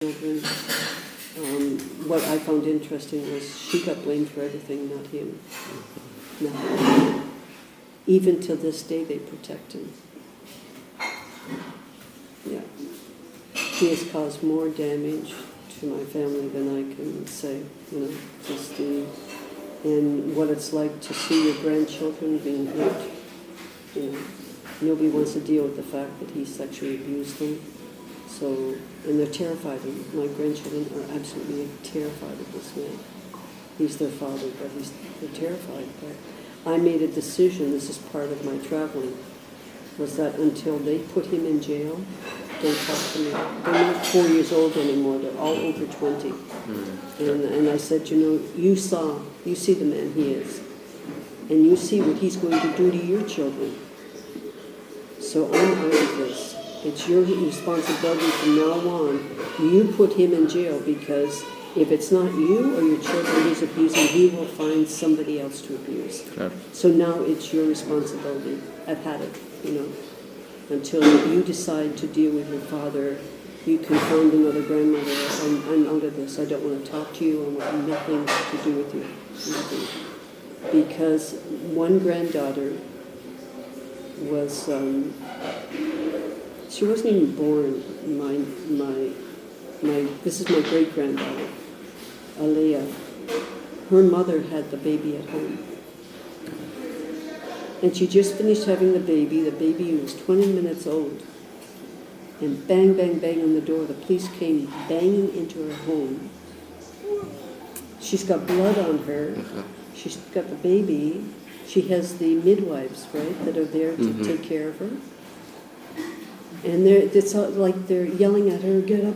children. What I found interesting was she got blamed for everything, not him. No. Even till this day, they protect him. Yeah. He has caused more damage to my family than I can say. Just and what it's like to see your grandchildren being hurt. Nobody wants to deal with the fact that he sexually abused them. So, and they're terrified. My grandchildren are absolutely terrified of this man. He's their father, but they're terrified. But I made a decision, this is part of my traveling, was that until they put him in jail, don't talk to me. They're not 4 years old anymore, they're all over 20. And I said, you see the man he is, and you see what he's going to do to your children. So I'm out of this. It's your responsibility from now on. You put him in jail, because if it's not you or your children he's abusing, he will find somebody else to abuse. Sure. So now it's your responsibility. I've had it, until you decide to deal with your father. You can find another grandmother. I'm out of this. I don't want to talk to you. I want nothing to do with you. Nothing. Because one granddaughter was, she wasn't even born. This is my great-granddaughter, Alea. Her mother had the baby at home. And she just finished having the baby. The baby was 20 minutes old. And bang, bang, bang on the door. The police came banging into her home. She's got blood on her. She's got the baby. She has the midwives, right, that are there to take care of her. And it's like they're yelling at her, get up.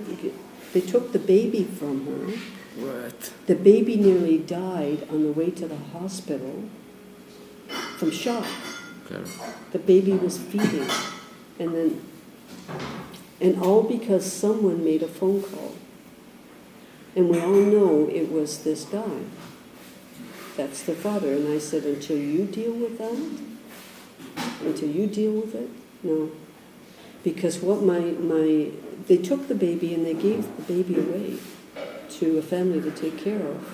They took the baby from her. What? The baby nearly died on the way to the hospital from shock. Okay. The baby was feeding. And all because someone made a phone call. And we all know it was this guy. That's the father. And I said, until you deal with that, until you deal with it, no. Because they took the baby and they gave the baby away to a family to take care of.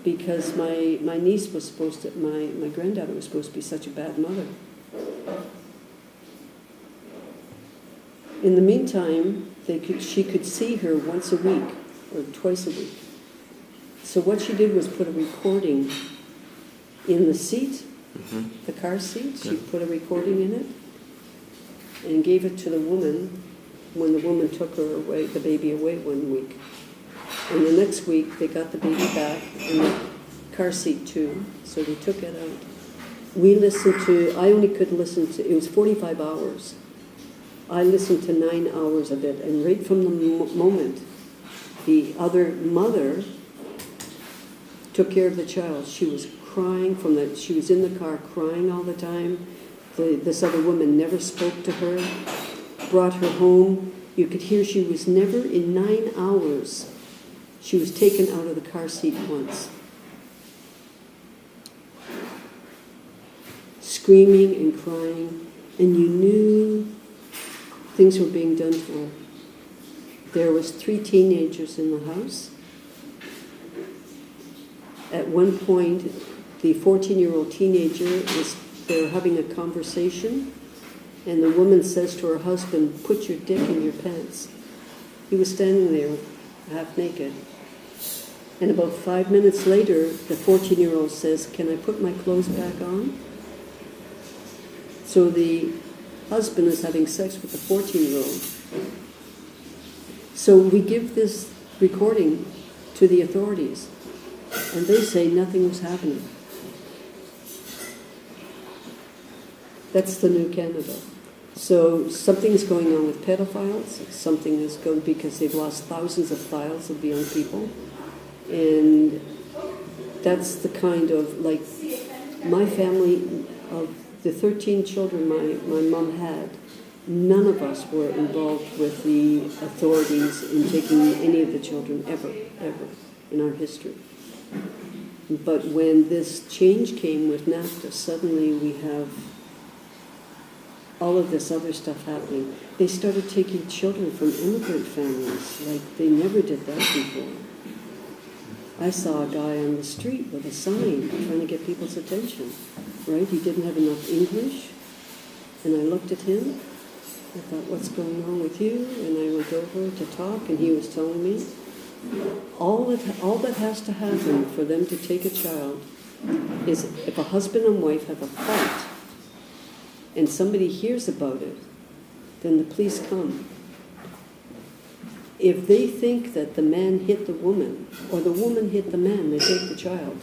Because my niece was supposed to, my granddaughter was supposed to be such a bad mother. In the meantime, she could see her once a week or twice a week. So what she did was put a recording in the seat, the car seat. She put a recording in it and gave it to the woman when the woman took her away, the baby away one week. And the next week, they got the baby back in the car seat too, so they took it out. I only could listen to, it was 45 hours. I listened to 9 hours of it, and right from the moment the other mother took care of the child, she was crying she was in the car crying all the time. This other woman never spoke to her, brought her home. You could hear she was never, in 9 hours, she was taken out of the car seat once. Screaming and crying, and you knew things were being done to her. There was 3 teenagers in the house. At one point, the 14-year-old teenager they were having a conversation, and the woman says to her husband, "Put your dick in your pants." He was standing there, half naked. And about 5 minutes later, the 14-year-old says, "Can I put my clothes back on?" So the husband is having sex with the 14-year-old. So we give this recording to the authorities, and they say nothing was happening. That's the new Canada. So something's going on with pedophiles. Something is going, because they've lost thousands of files of young people. And that's the kind of, like, my family, of the 13 children my mom had, none of us were involved with the authorities in taking any of the children, ever in our history. But when this change came with NAFTA, suddenly we have all of this other stuff happening, they started taking children from immigrant families like they never did that before. I saw a guy on the street with a sign trying to get people's attention, right? He didn't have enough English, and I looked at him. I thought, what's going on with you? And I went over to talk, and he was telling me, all that has to happen for them to take a child is if a husband and wife have a fight, and somebody hears about it, then the police come. If they think that the man hit the woman, or the woman hit the man, they take the child.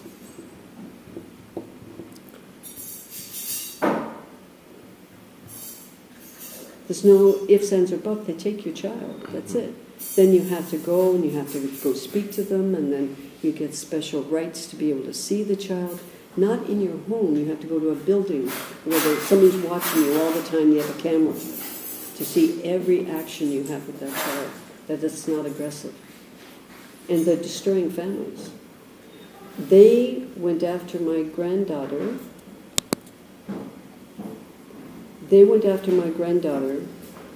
There's no ifs, ands, or buts. They take your child. That's it. Then you have to go, and you have to go speak to them, and then you get special rights to be able to see the child. Not in your home. You have to go to a building where somebody's watching you all the time. You have a camera to see every action you have with that child, that it's not aggressive. And they're destroying families. They went after my granddaughter. They went after my granddaughter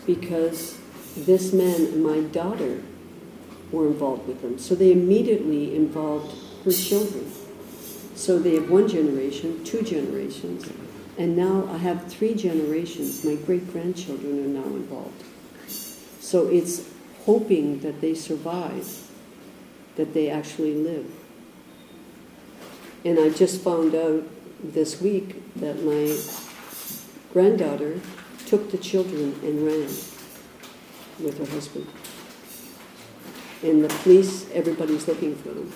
because this man and my daughter were involved with them. So they immediately involved her children. So they have one generation, two generations, and now I have 3 generations. My great-grandchildren are now involved. So it's hoping that they survive, that they actually live. And I just found out this week that my granddaughter took the children and ran with her husband. And the police, everybody's looking for them.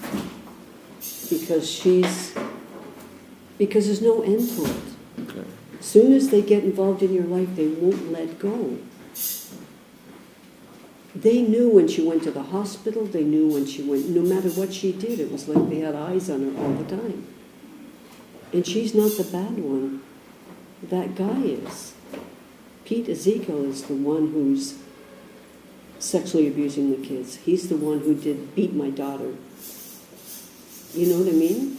Because there's no end to it. Okay. As soon as they get involved in your life, they won't let go. They knew when she went to the hospital, they knew when she went, no matter what she did, it was like they had eyes on her all the time. And she's not the bad one. That guy is. Pete Ezekiel is the one who's sexually abusing the kids. He's the one who did beat my daughter. You know what I mean?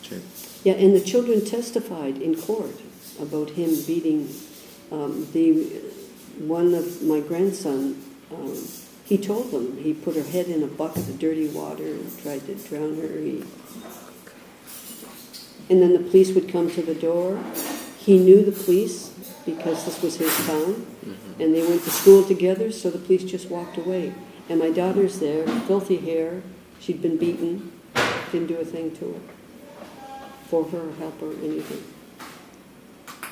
Sure. Yeah, and the children testified in court about him beating one of my grandson. He told them he put her head in a bucket of dirty water and tried to drown her. And then the police would come to the door. He knew the police because this was his town, and they went to school together, so the police just walked away. And my daughter's there, filthy hair, she'd been beaten, didn't do a thing to her, for her, help her, anything.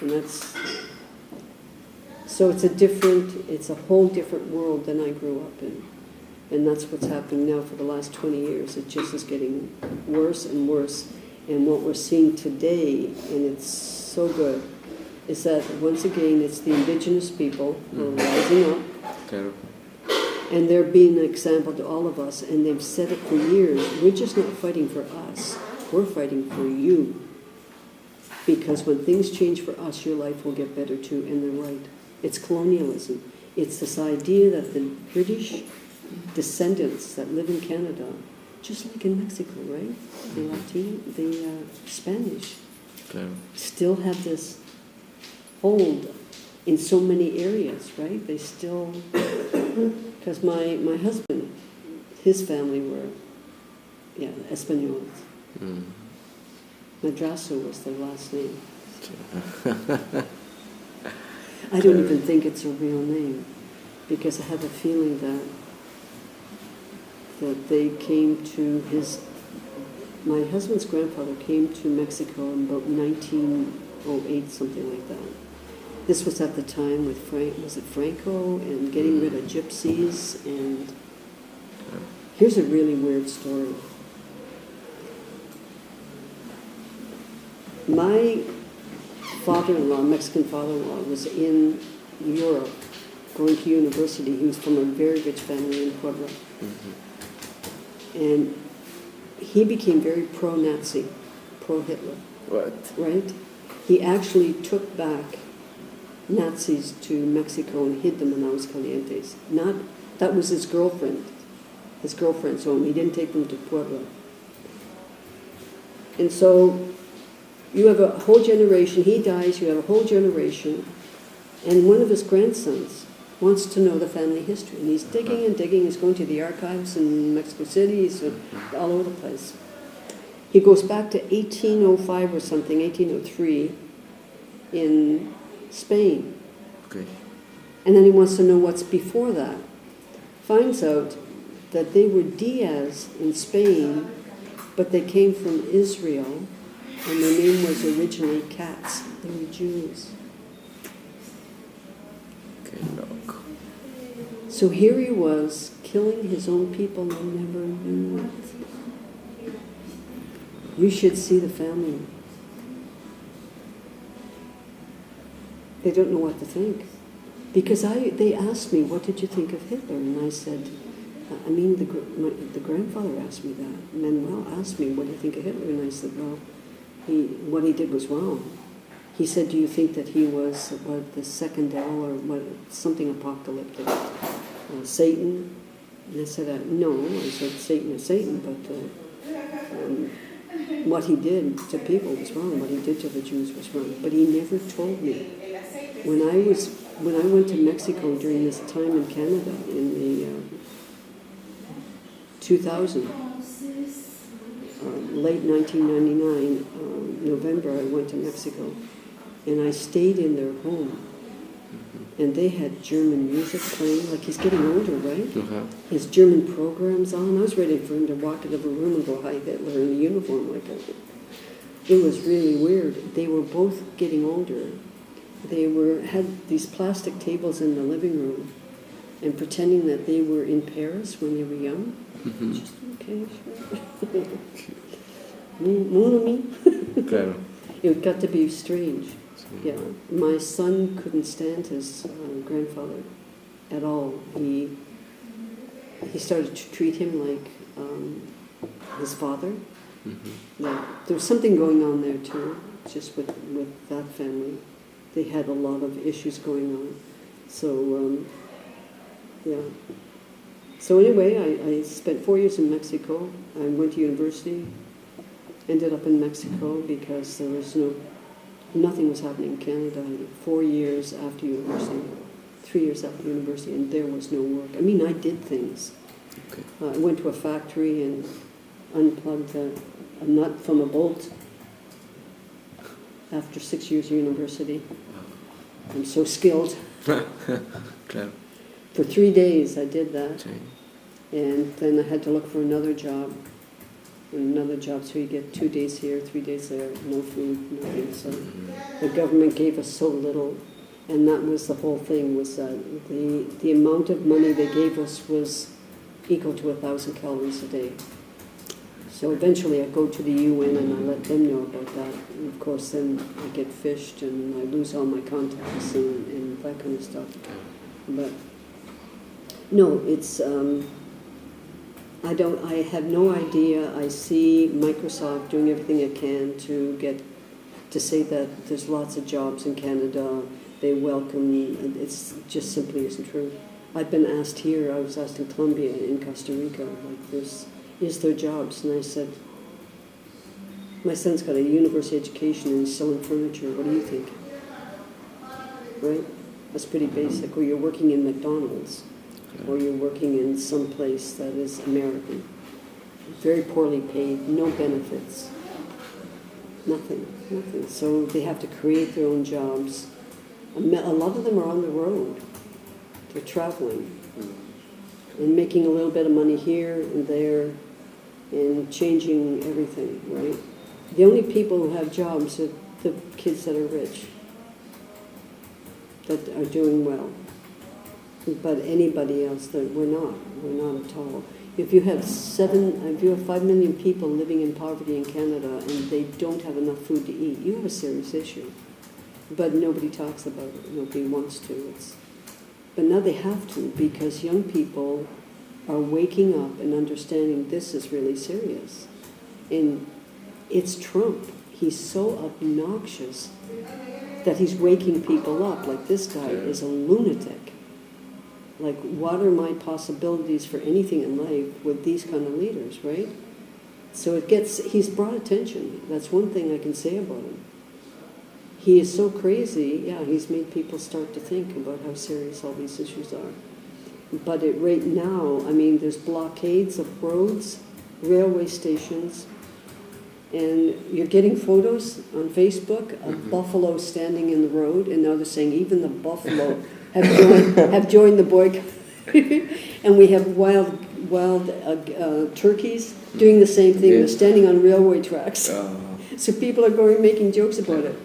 And that's, so it's a whole different world than I grew up in. And that's what's happening now for the last 20 years. It just is getting worse and worse. And what we're seeing today, and it's so good, is that once again it's the indigenous people who are rising up. Okay. And they're being an example to all of us, and they've said it for years. We're just not fighting for us. We're fighting for you. Because when things change for us, your life will get better too, and they're right. It's colonialism. It's this idea that the British descendants that live in Canada, just like in Mexico, right? The Spanish, Okay. still have this hold in so many areas, right? They still, because my husband, his family were, Españoles. Madrazo was their last name. I don't even think it's a real name, because I have a feeling that they came to my husband's grandfather came to Mexico in about 1908, something like that. This was at the time with Franco and getting rid of gypsies. And here's a really weird story. My father-in-law, Mexican father-in-law, was in Europe going to university. He was from a very rich family in Puebla. And he became very pro-Nazi, pro-Hitler. What? Right? He actually took back Nazis to Mexico and hid them in Aguascalientes. That was his girlfriend's home. He didn't take them to Puebla. And so you have a whole generation, he dies, you have a whole generation, And one of his grandsons wants to know the family history. And he's digging and digging. He's going to the archives in Mexico City. He's all over the place. He goes back to 1805 or something, 1803, in Spain. Okay. And then he wants to know what's before that. Finds out that they were Diaz in Spain, but they came from Israel, and their name was originally Katz. They were Jews. Okay, look. So here he was, killing his own people and never knew it. You should see the family. They don't know what to think. Because they asked me, what did you think of Hitler? And I said, the grandfather asked me that. Manuel asked me, what do you think of Hitler? And I said, well, what he did was wrong. He said, do you think that he was the second devil or something apocalyptic? Satan? And I said, no. I said, Satan is Satan, but what he did to people was wrong. What he did to the Jews was wrong. But he never told me. When I went to Mexico during this time in Canada in the 2000, late 1999, November, I went to Mexico, and I stayed in their home. And they had German music playing, like he's getting older, right? His German programs on. I was ready for him to walk into the room and go, hi, Hitler, in a uniform like that. It was really weird. They were both getting older. They had these plastic tables in the living room and pretending that they were in Paris when they were young. Just, okay, sure. Mon ami. Claro. It got to be strange. Yeah, my son couldn't stand his grandfather at all. He started to treat him like his father. Yeah, there was something going on there too, just with that family. They had a lot of issues going on. So, yeah. So anyway, I spent 4 years in Mexico. I went to university, ended up in Mexico because there was nothing was happening in Canada. 4 years after university, 3 years after university, and there was no work. I mean, I did things. Okay. I went to a factory and unplugged a nut from a bolt after 6 years of university. I'm so skilled. Claro. For 3 days I did that. Sí. And then I had to look for another job. Another job, so you get 2 days here, 3 days there, no food, nothing. So the government gave us so little, and that was the whole thing, was that the amount of money they gave us was equal to 1,000 calories a day. So eventually I go to the UN and I let them know about that. And of course then I get fished and I lose all my contacts and that kind of stuff. But no, it's I have no idea. I see Microsoft doing everything it can to say that there's lots of jobs in Canada. They welcome me. It's just simply isn't true. I've been asked here. I was asked in Colombia, in Costa Rica, like this. Is there jobs? And I said, my son's got a university education and he's selling furniture. What do you think? Right? That's pretty basic. Or you're working in McDonald's. Or you're working in some place that is American. Very poorly paid, no benefits. Nothing. So they have to create their own jobs. A lot of them are on the road. They're traveling. And making a little bit of money here and there. And changing everything, right? The only people who have jobs are the kids that are rich, that are doing well. But anybody else, we're not at all. If you have 5 million people living in poverty in Canada and they don't have enough food to eat, you have a serious issue. But nobody talks about it. Nobody wants to. But now they have to, because young people are waking up and understanding this is really serious. And it's Trump. He's so obnoxious that he's waking people up. Like, this guy is a lunatic. Like, what are my possibilities for anything in life with these kind of leaders, right? So he's brought attention. That's one thing I can say about him. he is so crazy, yeah, he's made people start to think about how serious all these issues are. But right now, I mean, there's blockades of roads, railway stations, and you're getting photos on Facebook of buffalo standing in the road, and now they're saying even the buffalo have joined the boycott. And we have wild turkeys doing the same thing. They're standing on railway tracks. So people are going making jokes about it.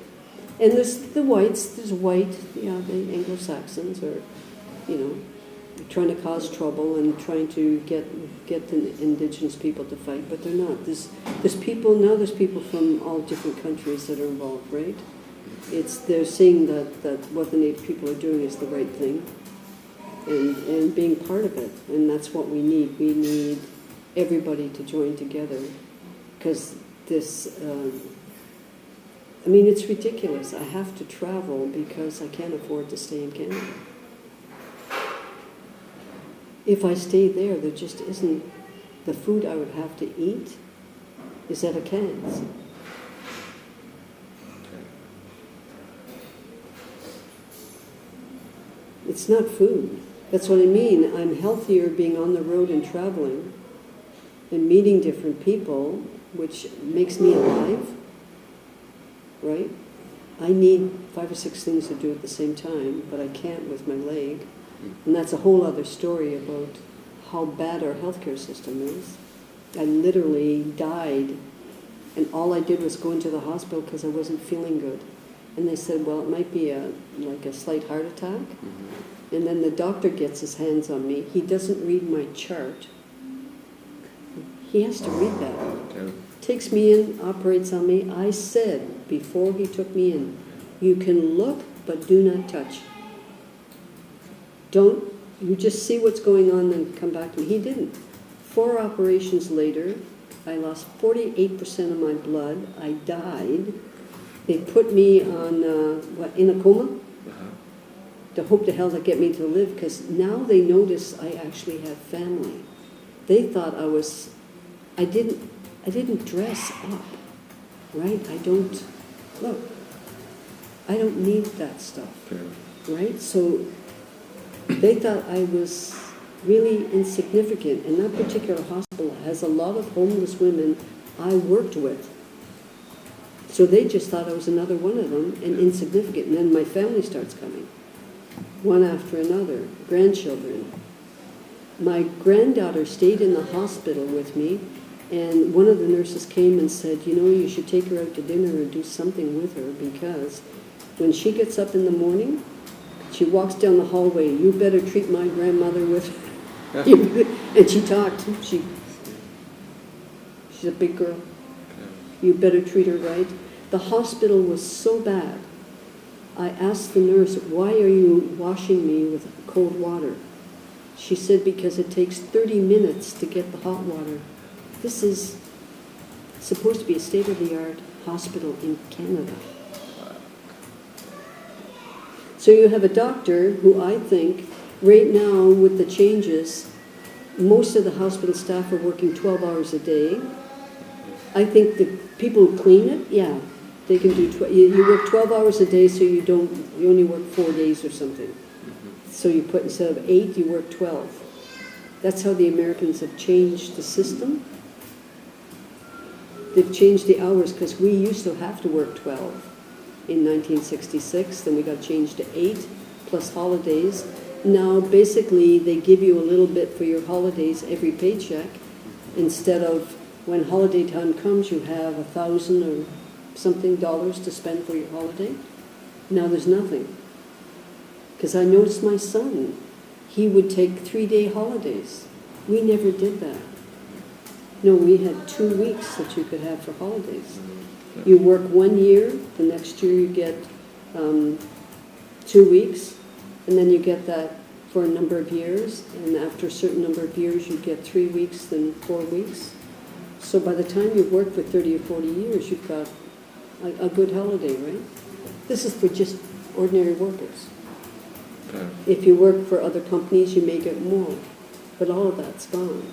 And there's the whites, there's white, yeah, the Anglo-Saxons are, you know, trying to cause trouble and trying to get the indigenous people to fight, but they're not. There's people from all different countries that are involved, right? They're seeing that what the Native people are doing is the right thing, and being part of it, and that's what we need. We need everybody to join together, because this. I mean, it's ridiculous. I have to travel because I can't afford to stay in Canada. If I stay there just isn't the food I would have to eat is out of cans. It's not food. That's what I mean. I'm healthier being on the road and traveling and meeting different people, which makes me alive, right? I need 5 or 6 things to do at the same time, but I can't with my leg. And that's a whole other story about how bad our healthcare system is. I literally died, and all I did was go into the hospital because I wasn't feeling good. And they said, well, it might be like a slight heart attack. And then the doctor gets his hands on me. He doesn't read my chart. He has to read that. Takes me in, operates on me. I said, before he took me in, you can look, but do not touch. You just see what's going on and come back to me. He didn't. 4 operations later, I lost 48% of my blood. I died. They put me on, in a coma? To hope to hell to get me to live, because now they notice I actually have family. They thought I didn't dress up, right? I don't need that stuff, right? So they thought I was really insignificant, and that particular hospital has a lot of homeless women I worked with. So they just thought I was another one of them and insignificant, and then my family starts coming, one after another, grandchildren. My granddaughter stayed in the hospital with me, and one of the nurses came and said, you know, you should take her out to dinner or do something with her, because when she gets up in the morning, she walks down the hallway, you better treat my grandmother with and she talked. She's a big girl. You better treat her right. The hospital was so bad. I asked the nurse, why are you washing me with cold water? She said, because it takes 30 minutes to get the hot water. This is supposed to be a state-of-the-art hospital in Canada. So you have a doctor who I think, right now with the changes, most of the hospital staff are working 12 hours a day. I think the people who clean it, yeah, they can do, you work 12 hours a day, so you only work 4 days or something. So you put, instead of 8, you work 12. That's how the Americans have changed the system. They've changed the hours, because we used to have to work 12 in 1966, then we got changed to 8, plus holidays. Now, basically, they give you a little bit for your holidays every paycheck, instead of when holiday time comes, you have $1,000 or something to spend for your holiday. Now there's nothing. Because I noticed my son, he would take 3-day holidays. We never did that. No, we had 2 weeks that you could have for holidays. You work 1 year, the next year you get 2 weeks, and then you get that for a number of years, and after a certain number of years you get 3 weeks, then 4 weeks. So by the time you've worked for 30 or 40 years, you've got a good holiday, right? This is for just ordinary workers. If you work for other companies, you may get more, but all of that's gone.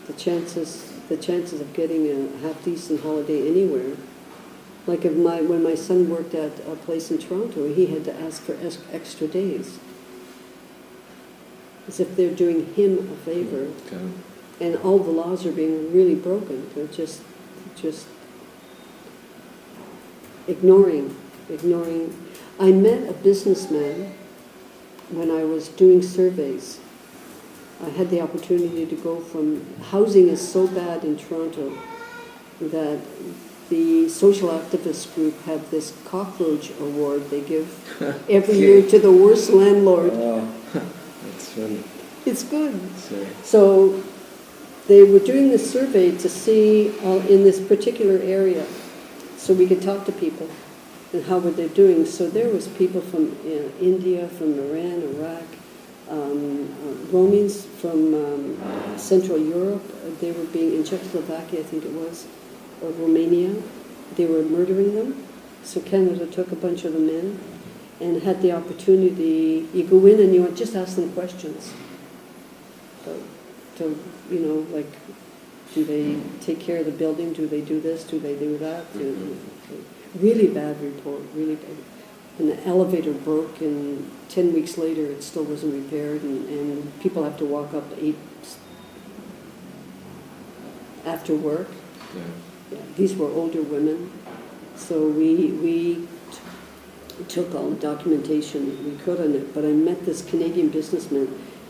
The chances of getting a half-decent holiday anywhere Like when my son worked at a place in Toronto, he had to ask for extra days, as if they're doing him a favor, Okay. and all the laws are being really broken. They're just ignoring. I met a businessman when I was doing surveys. I had the opportunity to go from, housing is so bad in Toronto that the social activist group have this cockroach award they give every year to the worst landlord. Oh, that's funny. It's good. So, So they were doing this survey to see in this particular area, so we could talk to people and how were they doing. So there was people from India, from Iran, Iraq, Romans from Central Europe. They were being, in Czechoslovakia I think it was, or Romania, they were murdering them. So Canada took a bunch of them in and had the opportunity, you go in and you just ask them questions. To, you know, like, do they take care of the building? Do they do this? Do they do that? Really bad report, really bad. And the elevator broke, and 10 weeks later it still wasn't repaired, and people have to walk up 8 after work. yeah. Yeah, these were older women, so we took all the documentation we could on it. But I met this Canadian businessman,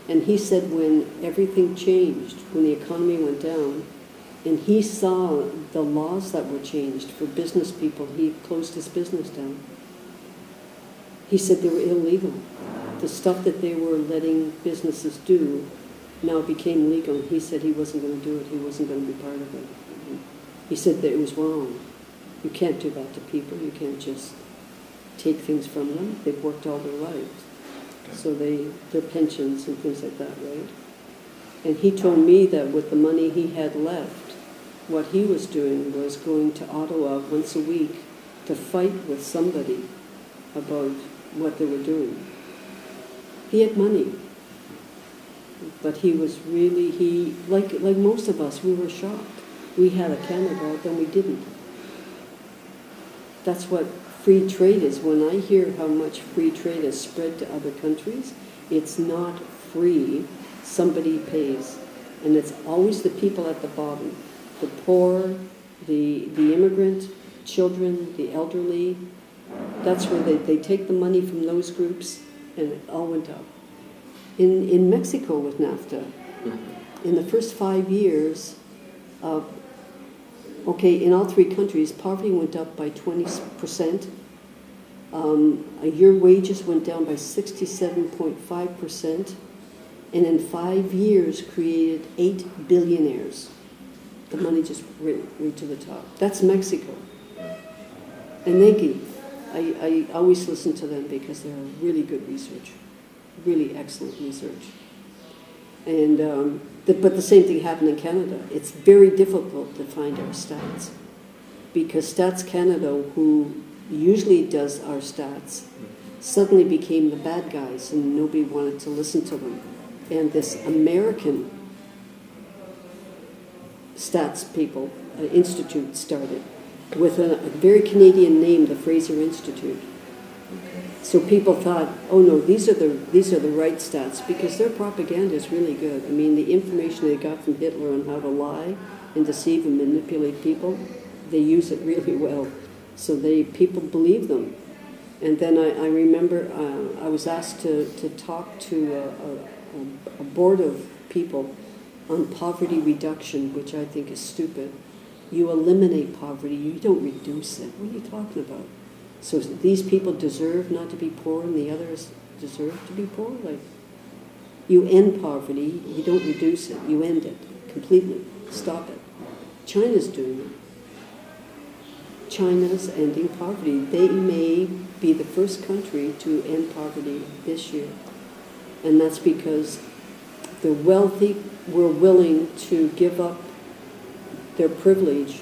and he said when everything changed, when the economy went down, and he saw the laws that were changed for business people, he closed his business down. He said they were illegal. The stuff that they were letting businesses do now became legal. He said he wasn't going to do it. He wasn't going to be part of it. He said that it was wrong. You can't do that to people. You can't just take things from them. They've worked all their lives. So their pensions and things like that, right? And he told me that with the money he had left, what he was doing was going to Ottawa once a week to fight with somebody about what they were doing. He had money, but he was really, like most of us, we were shocked. We had a Canada, then we didn't. That's what free trade is. When I hear how much free trade is spread to other countries, it's not free. Somebody pays. And it's always the people at the bottom. The poor, the immigrant, children, the elderly. That's where they take the money from those groups, and it all went up. In Mexico with NAFTA, in the first 5 years, in all 3 countries, poverty went up by 20%. Your wages went down by 67.5%, and in 5 years created 8 billionaires. The money just went to the top. That's Mexico. And I always listen to them because they're really good research, really excellent research. And but the same thing happened in Canada. It's very difficult to find our stats because Stats Canada, who usually does our stats, suddenly became the bad guys, and nobody wanted to listen to them. And this American stats people institute started with a very Canadian name, the Fraser Institute. So people thought, oh no, these are the right stats, because their propaganda is really good. I mean, the information they got from Hitler on how to lie and deceive and manipulate people, they use it really well. So people believe them. And then I remember I was asked to talk to a board of people on poverty reduction, which I think is stupid. You eliminate poverty, you don't reduce it. What are you talking about? So these people deserve not to be poor and the others deserve to be poor? Like, you end poverty, you don't reduce it, you end it completely. Stop it. China's doing it. China's ending poverty. They may be the first country to end poverty this year. And that's because the wealthy were willing to give up their privilege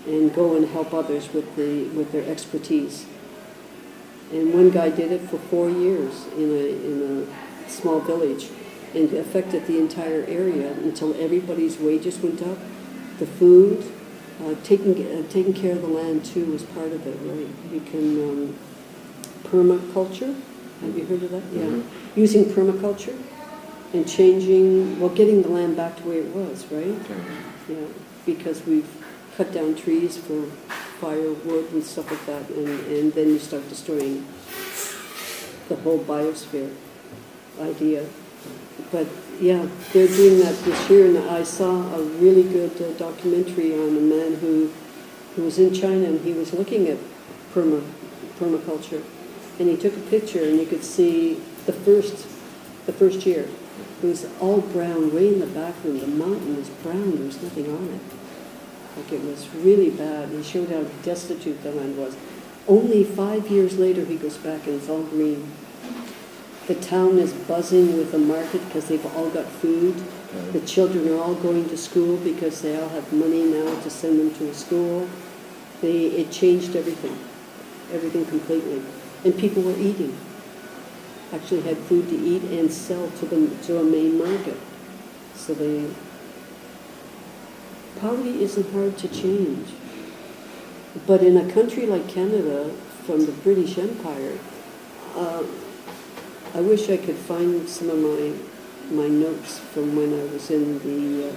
and go and help others with their expertise. And one guy did it for 4 years in a small village, and affected the entire area until everybody's wages went up, the food, taking care of the land too was part of it, right? You can permaculture. Have you heard of that? Yeah. Mm-hmm. Using permaculture and changing, well, getting the land back to where it was, right? Okay. Yeah, because we've cut down trees for firewood and stuff like that, and then you start destroying the whole biosphere idea. But yeah, they're doing that this year, and I saw a really good documentary on a man who was in China, and he was looking at permaculture, and he took a picture, and you could see the first year. It was all brown, way in the background. The mountain was brown. There was nothing on it. Like, it was really bad. He showed how destitute the land was. Only 5 years later, he goes back and it's all green. The town is buzzing with the market because they've all got food. Okay. The children are all going to school because they all have money now to send them to a school. It changed everything completely. And people were eating. Actually had food to eat and sell to a main market. So poverty isn't hard to change. But in a country like Canada, from the British Empire, I wish I could find some of my notes from when I was in the